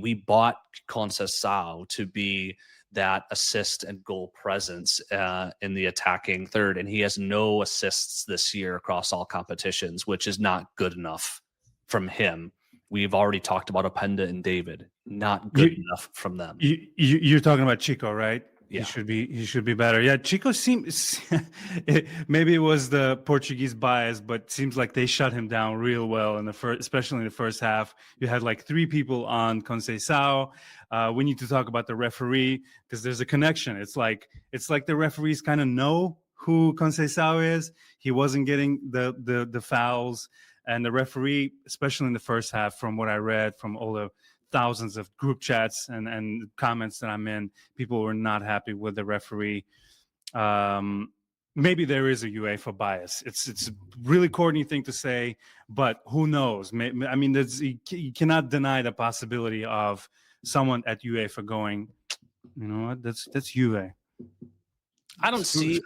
We bought Conceição to be that assist and goal presence in the attacking third, and he has no assists this year across all competitions, which is not good enough from him. We've already talked about Openda and David. Not good enough from them. You're talking about Chico, right? Yeah. He should be better. Yeah, Chico seems maybe it was the Portuguese bias, but seems like they shut him down real well in the first, especially in the first half. You had like 3 people on Conceição. We need to talk about the referee because there's a connection. It's like the referees kind of know who Conceição is. He wasn't getting the fouls, and the referee, especially in the first half, from what I read from all the thousands of group chats and comments that I'm in, people were not happy with the referee. Maybe there is a UEFA bias. It's a really corny thing to say, but who knows? I mean, you cannot deny the possibility of someone at UEFA going, you know what, that's Juve. I don't see.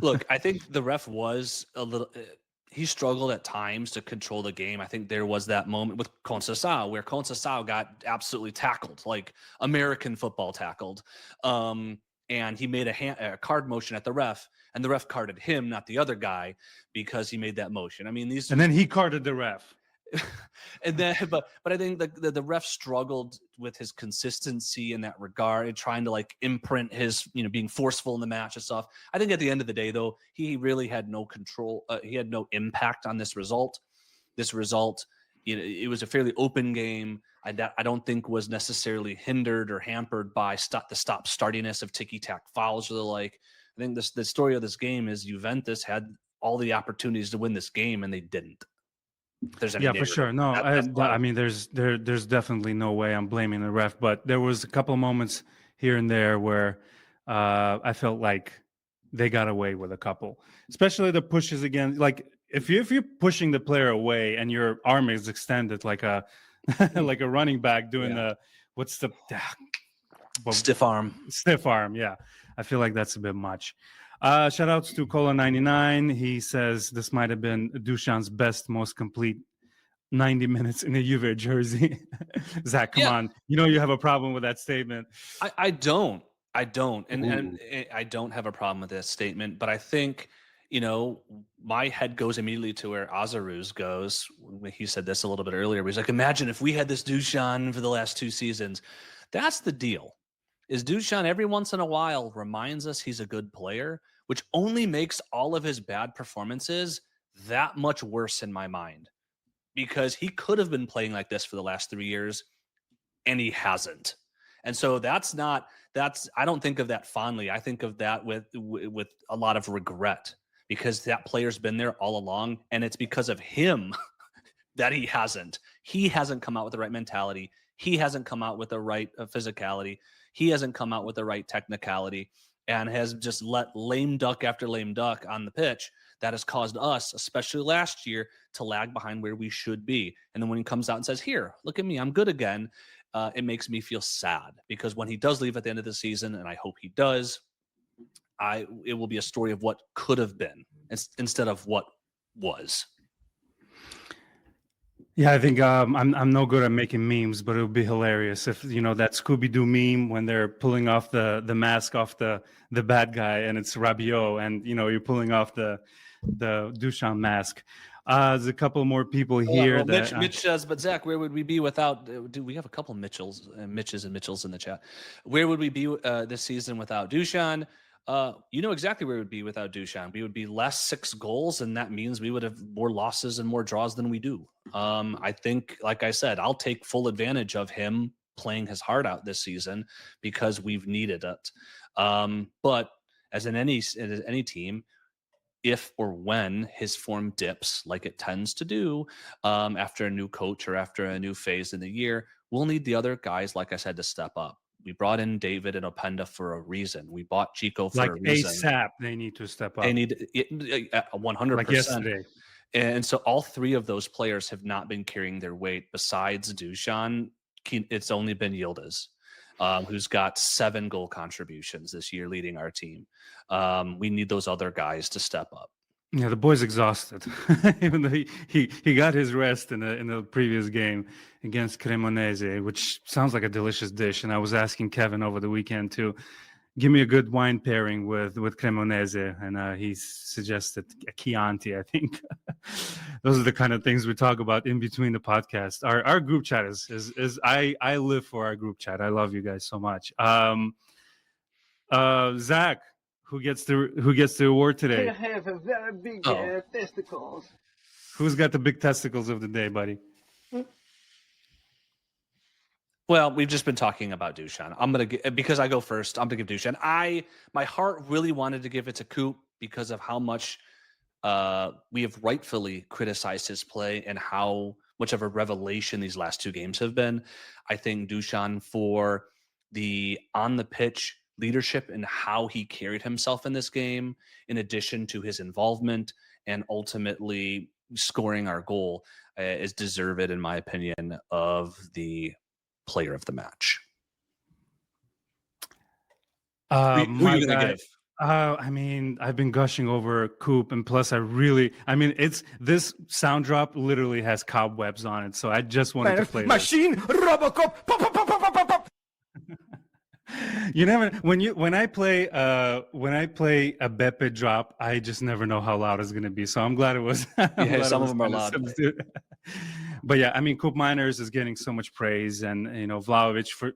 Look, I think the ref was a little. He struggled at times to control the game. I think there was that moment with Conceição where Conceição got absolutely tackled, like American football tackled. And he made a card motion at the ref, and the ref carded him, not the other guy, because he made that motion. I mean, and then he carded the ref. And then, but I think the ref struggled with his consistency in that regard and trying to like imprint his, being forceful in the match and stuff. I think at the end of the day, though, he really had no control. He had no impact on this result. This result, it was a fairly open game. I don't think was necessarily hindered or hampered by the stop-startiness of ticky-tack fouls or the like. I think the story of this game is Juventus had all the opportunities to win this game and they didn't. Yeah, for sure. No, I mean, there's definitely no way I'm blaming the ref, but there was a couple of moments here and there where I felt like they got away with a couple, especially the pushes again. Like if you're pushing the player away and your arm is extended like a like a running back doing stiff arm. Stiff arm, yeah. I feel like that's a bit much. Shout outs to Cola99. He says this might have been Dusan's best, most complete 90 minutes in a Juve jersey. Zach, come on. You have a problem with that statement. I don't. And I don't have a problem with that statement, but I think, my head goes immediately to where Azaruz goes. He said this a little bit earlier. He's like, imagine if we had this Dusan for the last 2 seasons. That's the deal. Is Dusan every once in a while reminds us he's a good player, which only makes all of his bad performances that much worse in my mind, because he could have been playing like this for the last 3 years and he hasn't. And so I don't think of that fondly. I think of that with a lot of regret, because that player's been there all along and it's because of him that he hasn't come out with the right mentality. He hasn't come out with the right physicality. He hasn't come out with the right technicality and has just let lame duck after lame duck on the pitch that has caused us, especially last year, to lag behind where we should be. And then when he comes out and says, here, look at me, I'm good again, it makes me feel sad, because when he does leave at the end of the season, and I hope he does, it will be a story of what could have been instead of what was. Yeah, I think I'm no good at making memes, but it would be hilarious if that Scooby-Doo meme when they're pulling off the mask off the bad guy and it's Rabiot, and you're pulling off the Dusan mask. There's a couple more people here. Mitch says, but Zach, where would we be without? Do we have a couple Mitchells and Mitchells in the chat? Where would we be this season without Dusan? You know exactly where we would be without Dusan. We would be less 6 goals, and that means we would have more losses and more draws than we do. I think, like I said, I'll take full advantage of him playing his heart out this season because we've needed it. But as in any team, if or when his form dips, like it tends to do after a new coach or after a new phase in the year, we'll need the other guys, like I said, to step up. We brought in David and Openda for a reason. We bought Chico for a reason. ASAP, they need to step up. They need 100%. Like yesterday. And so all 3 of those players have not been carrying their weight. Besides Dusan, it's only been Yildiz, who's got 7 goal contributions this year leading our team. We need those other guys to step up. Yeah, the boy's exhausted. Even though he got his rest in the previous game against Cremonese, which sounds like a delicious dish. And I was asking Kevin over the weekend to give me a good wine pairing with Cremonese, and he suggested a Chianti. I think those are the kind of things we talk about in between the podcast. Our group chat is I live for our group chat. I love you guys so much. Zach, who gets the award I today? have a very big testicles. Who's got the big testicles of the day, buddy? Well, we've just been talking about Dusan. I'm gonna because I go first. I'm gonna give Dusan. My heart really wanted to give it to Coop because of how much we have rightfully criticized his play and how much of a revelation these last two games have been. I think Dusan, for the on the pitch leadership and how he carried himself in this game, in addition to his involvement and ultimately scoring our goal, is deserved, in my opinion, of the player of the match. Who are you going to give? I mean, I've been gushing over Coop, and plus, it's this sound drop literally has cobwebs on it, so I just wanted to play Machine, Robocop, pop, pop, pop, pop, pop, pop. You never when I play a Beppe drop, I just never know how loud it's going to be. So I'm glad it was. Some of them are loud. But yeah, I mean, Coop Miners is getting so much praise, and Vlahovic for.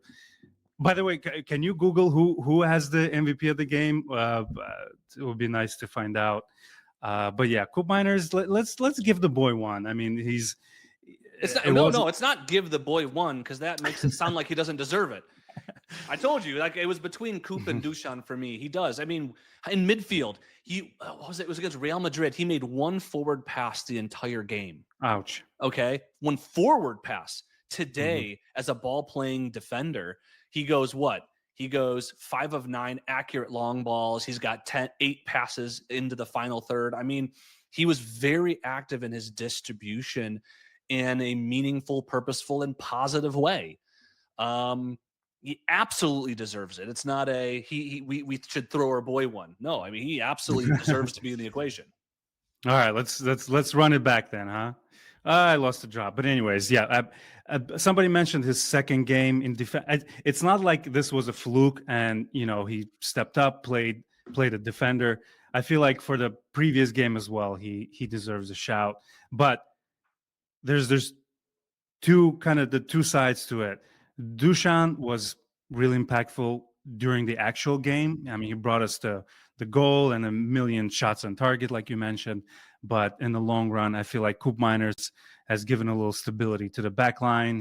By the way, can you Google who has the MVP of the game? It would be nice to find out. But yeah, Coop Miners, let's give the boy one. I mean, it's not give the boy one, because that makes it sound like he doesn't deserve it. I told you, like, it was between Coop and Dusan for me. He does. I mean, in midfield, it was against Real Madrid. He made one forward pass the entire game. Ouch. Okay, one forward pass. Today, as a ball-playing defender, he goes what? He goes 5 of 9 accurate long balls. He's got 8 passes into the final third. I mean, he was very active in his distribution in a meaningful, purposeful, and positive way. He absolutely deserves it. It's not we should throw our boy one. No, I mean, he absolutely deserves to be in the equation. All right, let's run it back then, huh? I lost the job, but anyways, yeah. Somebody mentioned his second game in defense. It's not like this was a fluke, and he stepped up, played a defender. I feel like for the previous game as well, he deserves a shout. But there's the two sides to it. Dusan was really impactful during the actual game. I mean, he brought us the goal and a million shots on target, like you mentioned. But in the long run, I feel like Coop Miners has given a little stability to the back line.